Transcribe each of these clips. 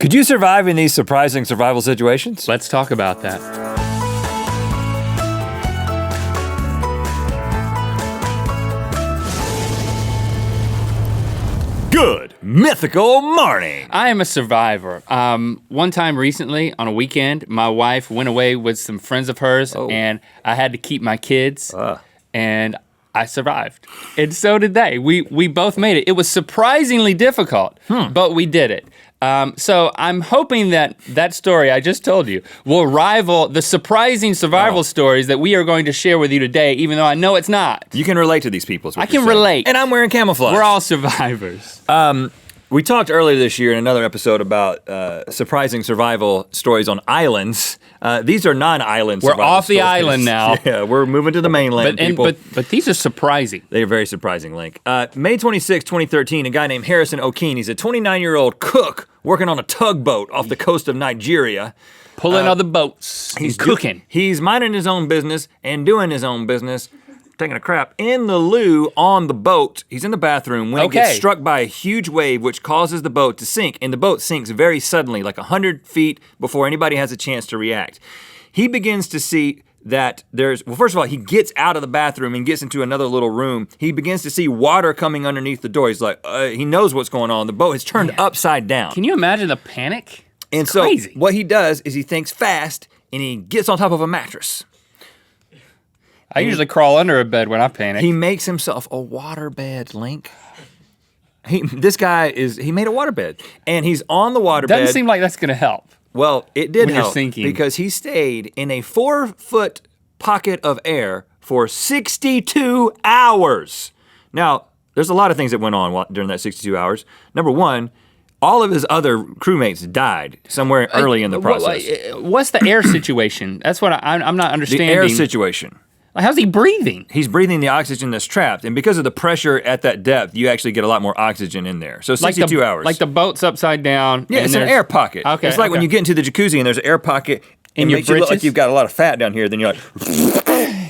Could you survive in these surprising survival situations? Let's talk about that. Good mythical morning. I am a survivor. One time recently, on a weekend, my wife went away with some friends of hers, and I had to keep my kids, and I survived. And so did they. We both made it. It was surprisingly difficult, but we did it. So I'm hoping that story I just told you will rival the surprising survival stories that we are going to share with you today, even though I know it's not. You can relate to these people. I can relate. And I'm wearing camouflage. We're all survivors. We talked earlier this year in another episode about surprising survival stories on islands. These are non-island survival We're off the stories. island now. Yeah, we're moving to the mainland, people. But these are surprising. They are very surprising, Link. May 26, 2013, a guy named Harrison Okene, he's a 29-year-old cook working on a tugboat off the coast of Nigeria. Pulling other boats. He's cooking. He's minding his own business and doing his own business, taking a crap in the loo on the boat. He's in the bathroom when he gets struck by a huge wave which causes the boat to sink, and the boat sinks very suddenly, like 100 feet before anybody has a chance to react. He begins to see that first of all, he gets out of the bathroom and gets into another little room. He begins to see water coming underneath the door. He's like, he knows what's going on. The boat has turned upside down. Can you imagine the panic? And so what he does is he thinks fast and he gets on top of a mattress. I usually crawl under a bed when I panic. He makes himself a waterbed, Link. He made a waterbed, and he's on the waterbed. Doesn't seem like that's gonna help. Well, it did when help you're sinking. because he stayed in a 4-foot pocket of air for 62 hours. Now, there's a lot of things that went on during that 62 hours. Number one, all of his other crewmates died somewhere early in the process. What's the air situation? That's what I'm not understanding. The air situation. How's he breathing? He's breathing the oxygen that's trapped, and because of the pressure at that depth, you actually get a lot more oxygen in there. So 62 hours. Like the boat's upside down. Yeah, it's an air pocket. Okay. It's like when you get into the jacuzzi and there's an air pocket, and it makes you look like you've got a lot of fat down here, then you're like,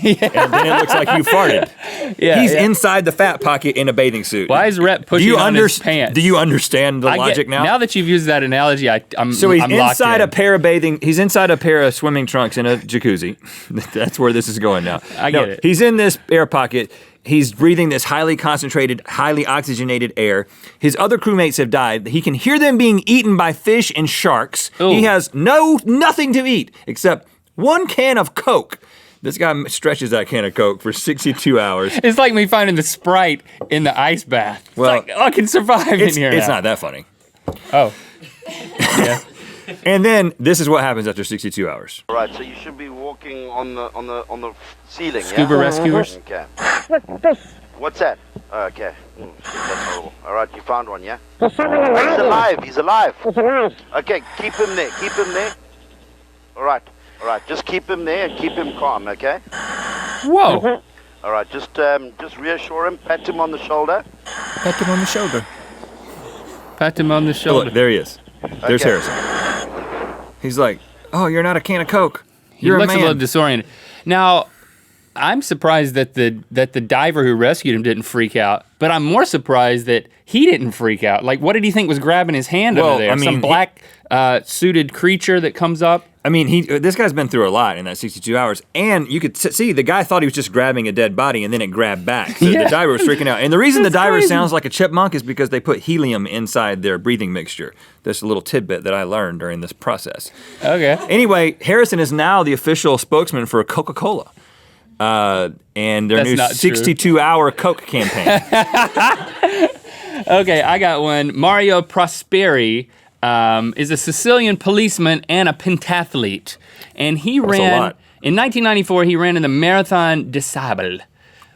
and then it looks like you farted. He's inside the fat pocket in a bathing suit. Why is Rhett pushing on his pants? Do you understand the logic now? Now that you've used that analogy, I'm So he's inside locked in. he's inside a pair of swimming trunks in a jacuzzi. That's where this is going now. I get it. He's in this air pocket. He's breathing this highly concentrated, highly oxygenated air. His other crewmates have died. He can hear them being eaten by fish and sharks. Ooh. He has nothing to eat except one can of Coke. This guy stretches that can of Coke for 62 hours. It's like me finding the Sprite in the ice bath. Well, it's like, I can survive in here. It's not that funny. Oh, yeah. And then this is what happens after 62 hours. All right, so you should be walking on the ceiling. Scuba rescuers. Okay. What's that? Okay. That's horrible. All right, you found one, yeah? He's alive. He's alive. Okay, keep him there. Keep him there. All right. Just keep him there and keep him calm. Okay. Whoa. All right. Just reassure him. Pat him on the shoulder. Pat him on the shoulder. Pat him on the shoulder. Look, there he is. There's Harrison. He's like, oh, you're not a can of Coke. You're a man. He looks a little disoriented. Now, I'm surprised that the diver who rescued him didn't freak out, but I'm more surprised that he didn't freak out. Like, what did he think was grabbing his hand under there? Some black suited creature that comes up? I mean, this guy's been through a lot in that 62 hours, and you could see the guy thought he was just grabbing a dead body, and then it grabbed back. So the diver was freaking out. And the reason the diver sounds like a chipmunk is because they put helium inside their breathing mixture. That's a little tidbit that I learned during this process. Okay. Anyway, Harrison is now the official spokesman for Coca-Cola. And their new 62-hour Coke campaign. Okay, I got one. Mario Prosperi is a Sicilian policeman and a pentathlete. And he ran, in 1994, he ran in the Marathon des Sables,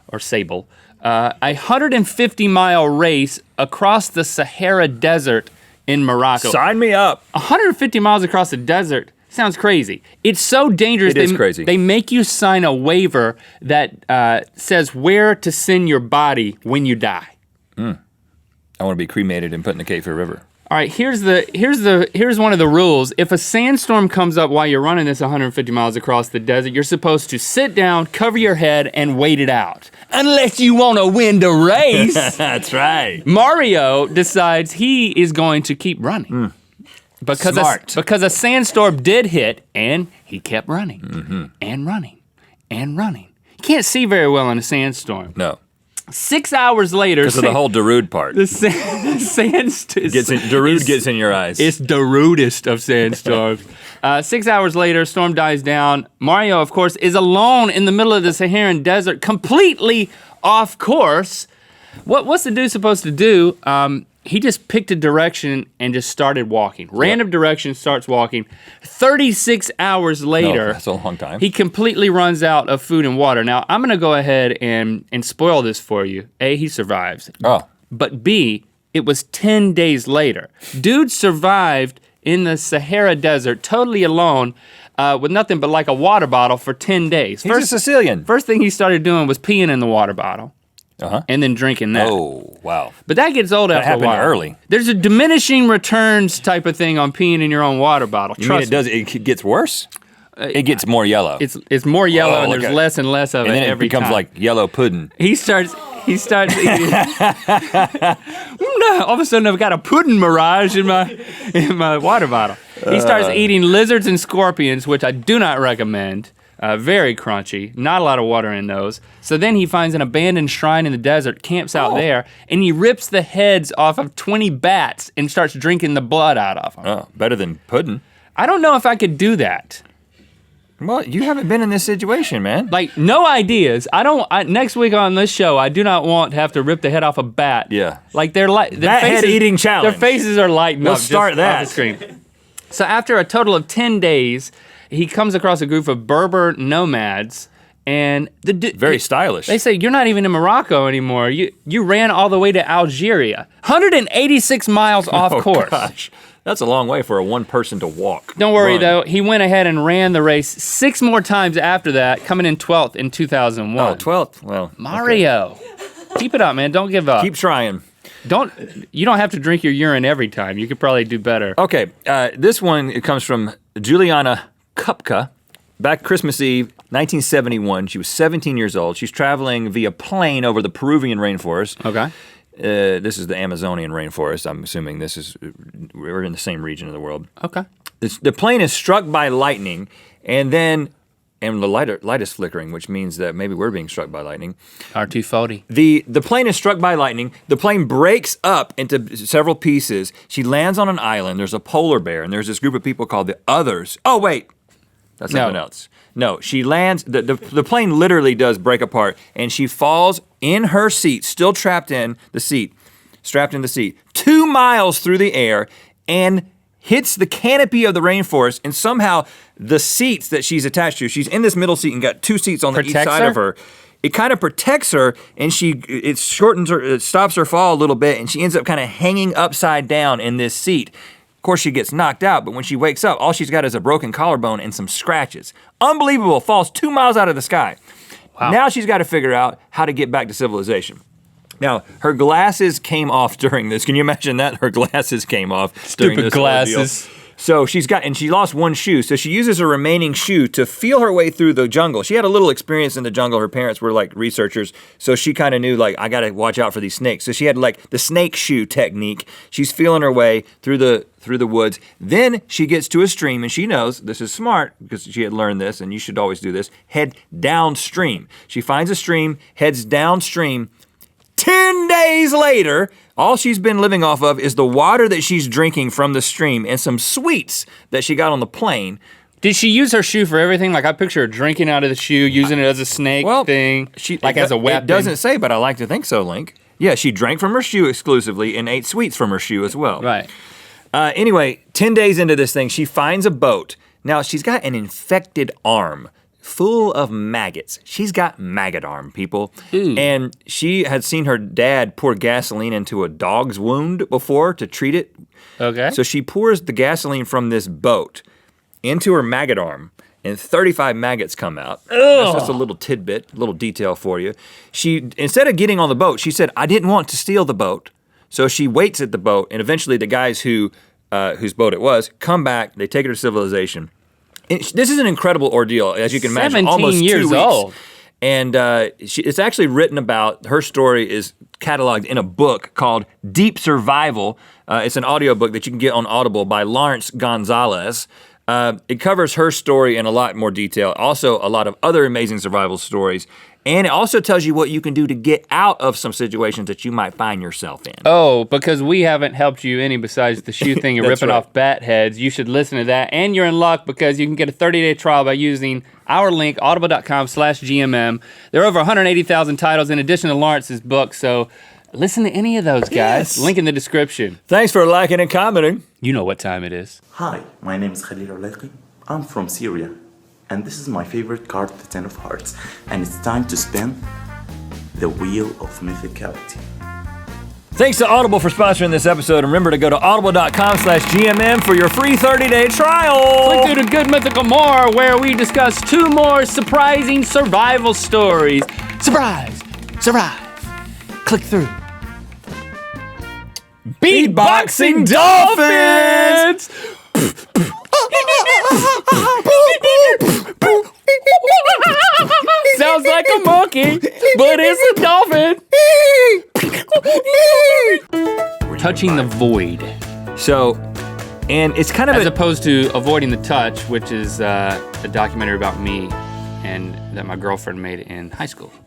or Sable, a 150-mile race across the Sahara Desert in Morocco. Sign me up. 150 miles across the desert. Sounds crazy. It's so dangerous. It is crazy. They make you sign a waiver that says where to send your body when you die. I want to be cremated and put in the Cape Fear River. All right, here's one of the rules. If a sandstorm comes up while you're running this 150 miles across the desert, you're supposed to sit down, cover your head, and wait it out. Unless you want to win the race. That's right. Mario decides he is going to keep running. Because a sandstorm did hit, and he kept running, and running, and running. You can't see very well in a sandstorm. No. 6 hours later. Because of the whole Darude part. The sandstorm. Darude gets in your eyes. It's the rudest of sandstorms. 6 hours later, storm dies down. Mario, of course, is alone in the middle of the Saharan desert, completely off course. What's the dude supposed to do? He just picked a direction and just started walking. Random direction, starts walking. 36 hours later, that's a long time. He completely runs out of food and water. Now, I'm gonna go ahead and spoil this for you. A, he survives. Oh. But B, it was 10 days later. Dude survived in the Sahara Desert, totally alone, with nothing but like a water bottle for 10 days. He's a Sicilian. First thing he started doing was peeing in the water bottle. And then drinking that. Oh, wow. But that gets old after a while. That happened early. There's a diminishing returns type of thing on peeing in your own water bottle. You mean it gets worse? It gets more yellow. It's more yellow, and there's less and less of it every time. And then it becomes like yellow pudding. He starts eating. All of a sudden, I've got a pudding mirage in my water bottle. He starts eating lizards and scorpions, which I do not recommend. Very crunchy, not a lot of water in those. So then he finds an abandoned shrine in the desert, camps out there, and he rips the heads off of 20 bats and starts drinking the blood out of them. Oh, better than pudding. I don't know if I could do that. Well, you haven't been in this situation, man. Like, no ideas. Next week on this show, I do not want to have to rip the head off a bat. Yeah. Like, their head eating challenge. Their faces are lighting up. Let's start that. Off the screen. So after a total of 10 days, he comes across a group of Berber nomads, and very stylish. They say, you're not even in Morocco anymore. You ran all the way to Algeria. 186 miles off course. Gosh. That's a long way for a one person to walk. Don't worry though, he went ahead and ran the race 6 more times after that, coming in 12th in 2001. Oh, 12th? Well, Mario, keep it up, man, don't give up. Keep trying. You don't have to drink your urine every time. You could probably do better. Okay, this one, it comes from Juliana Kupka. Back Christmas Eve, 1971, she was 17 years old. She's traveling via plane over the Peruvian rainforest. Okay. This is the Amazonian rainforest. I'm assuming we're in the same region of the world. Okay. The plane is struck by lightning, and the light is flickering, which means that maybe we're being struck by lightning. R240. The plane is struck by lightning. The plane breaks up into several pieces. She lands on an island. There's a polar bear, and there's this group of people called the Others. Oh, wait. That's something else. No, she lands, the plane literally does break apart, and she falls in her seat, still strapped in the seat, 2 miles through the air, and hits the canopy of the rainforest, and somehow the seats that she's attached to, she's in this middle seat and got 2 seats on each side of her. It kind of protects her, and it shortens her, it stops her fall a little bit, and she ends up kind of hanging upside down in this seat. Of course, she gets knocked out, but when she wakes up, all she's got is a broken collarbone and some scratches. Unbelievable, falls 2 miles out of the sky. Wow. Now she's got to figure out how to get back to civilization. Now, her glasses came off during this. Can you imagine that? Her glasses came off during this glasses. Ordeal. So she lost one shoe, so she uses her remaining shoe to feel her way through the jungle. She had a little experience in the jungle. Her parents were like researchers, so she kind of knew like, I gotta watch out for these snakes. So she had like the snake shoe technique. She's feeling her way through the woods. Then she gets to a stream, and she knows, this is smart because she had learned this, and you should always do this, head downstream. She finds a stream, heads downstream. 10 days later, all she's been living off of is the water that she's drinking from the stream and some sweets that she got on the plane. Did she use her shoe for everything? Like, I picture her drinking out of the shoe, using it as a snake thing, as a weapon. It doesn't say, but I like to think so, Link. Yeah, she drank from her shoe exclusively and ate sweets from her shoe as well. Right. Anyway, 10 days into this thing, she finds a boat. Now, she's got an infected arm full of maggots. She's got maggot arm, people. Ooh. And she had seen her dad pour gasoline into a dog's wound before to treat it. Okay. So she pours the gasoline from this boat into her maggot arm, and 35 maggots come out. Ugh. That's just a little tidbit, a little detail for you. She, instead of getting on the boat, she said, I didn't want to steal the boat. So she waits at the boat, and eventually the guys whose boat it was come back, they take her to civilization. And this is an incredible ordeal, as you can imagine, almost 2 years weeks. Old. And it's actually written about, her story is cataloged in a book called Deep Survival, It's an audiobook that you can get on Audible by Lawrence Gonzalez. It covers her story in a lot more detail. Also, a lot of other amazing survival stories. And it also tells you what you can do to get out of some situations that you might find yourself in. Oh, because we haven't helped you any besides the shoe thing and ripping off bat heads. You should listen to that. And you're in luck because you can get a 30-day trial by using our link, audible.com/GMM. There are over 180,000 titles in addition to Lawrence's book, so listen to any of those, guys. Yes. Link in the description. Thanks for liking and commenting. You know what time it is. Hi, my name is Khalil Alaqi. I'm from Syria, and this is my favorite card, the Ten of Hearts, and it's time to spin the Wheel of Mythicality. Thanks to Audible for sponsoring this episode. And remember to go to audible.com/GMM for your free 30-day trial. Click through to Good Mythical More, where we discuss 2 more surprising survival stories. Surprise! Survive! Click through. Beatboxing dolphins! Sounds like a monkey, but it's a dolphin. Touching the void. So, and it's kind of As opposed to Avoiding the Touch, which is a documentary about me and that my girlfriend made in high school.